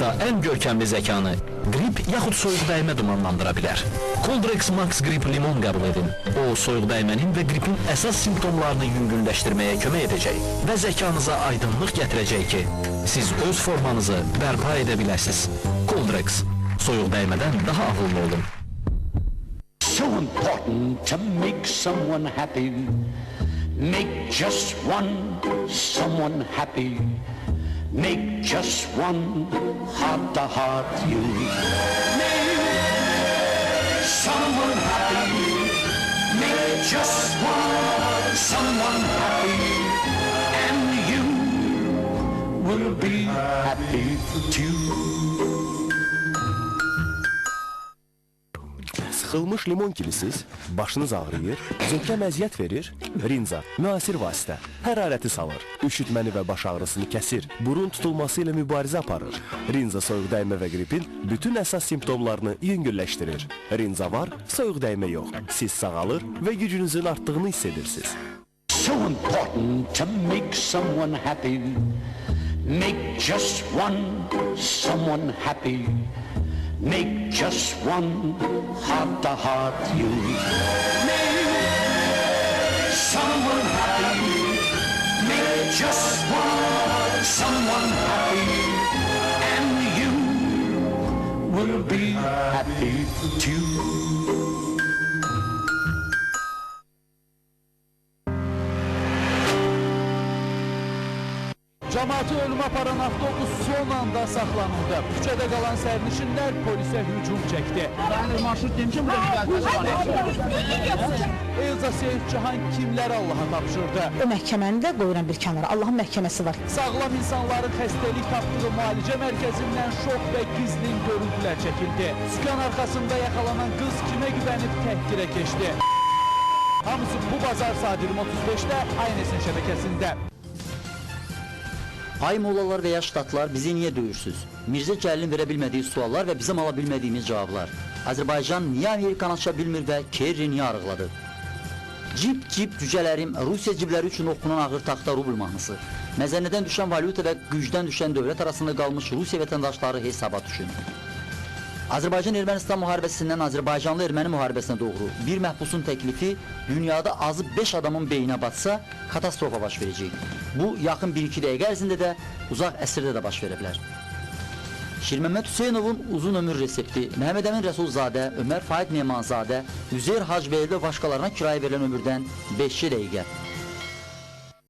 olsa ən görkəmli zəkanı qrip yaxud soyuq dəymə dumanlandıra bilər. Coldrex Max Grip Limon qəbul edin. O, soyuq dəymənin və qripin əsas simptomlarını yüngülləşdirməyə kömək edəcək və zəkanıza aydınlıq gətirəcək ki, siz öz formanızı bərpa edə biləsiniz. Coldrex, soyuq dəymədən daha ağıllı olun. So important to make someone happy. Make just one someone happy. Make just one heart-to-heart you. Make someone happy. Make just one someone happy. And you will be happy too. Sıxılmış limon kilisiz, başınız ağrıyır, zövkəm əziyyət verir, Rinza, müasir vasitə, hərarəti salır, üşütməni və baş ağrısını kəsir, burun tutulması ilə mübarizə aparır. Rinza soyuq dəymə və qripin bütün əsas simptomlarını yüngülləşdirir. Rinza var, soyuq dəymə yox. Siz sağalır və gücünüzün artdığını hiss edirsiniz. So important to make someone happy. Make just one someone happy. Make just one heart-to-heart you. Make someone happy. Make just one someone happy. And you will be happy too. Cəmaatı ölümə aparan avtobus son anda saxlanıldı. Küçədə qalan sərnişinlər polisə hücum çəkdi. Marşrut demişəm, Elza Seyidcihan kimləri Allaha tapşırdı? O məhkəməni də qoyuram bir kənara. Allahın məhkəməsi var. Sağlam insanların xəstəlik tapdığı müalicə mərkəzindən şok və gizlin görüntülər çəkildi. Sükan arxasında yaxalanan qız kimə güvənib təhqirə keçdi? Hamısı bu bazar saat 20:35-də Aynesin şəbəkəsində. Ay mollalar və ya ştatlar, bizi niyə döyürsüz? Mirzə Cəlilin verə bilmədiyi suallar və bizim ala bilmədiyimiz cavablar. Azərbaycan niyə Amerikanı aça bilmir və Kerry niyə arıqladı? Cip cücələrim, Rusiya cibləri üçün oxunan ağır taxta rubl mahnısı. Məzənnədən düşən valyuta və gücdən düşən dövlət arasında qalmış Rusiya vətəndaşları hesaba düşün. Azərbaycan-Ermənistan müharibəsindən Azərbaycanlı-Erməni müharibəsinə doğru bir məhbusun təklifi dünyada azı 5 adamın beyninə batsa katastrofa baş verəcək. Bu, yaxın 1-2 dəqiqə ərzində də, uzaq əsrdə də baş verə bilər. Şirməmməd Hüseynovun uzun ömür resepti, Məhəmməd Əmin Rəsulzadə, Ömər Faid Nemanzadə, Üzeyir Hacbəyli və başqalarına kirayə verilən ömürdən 5 dəqiqə.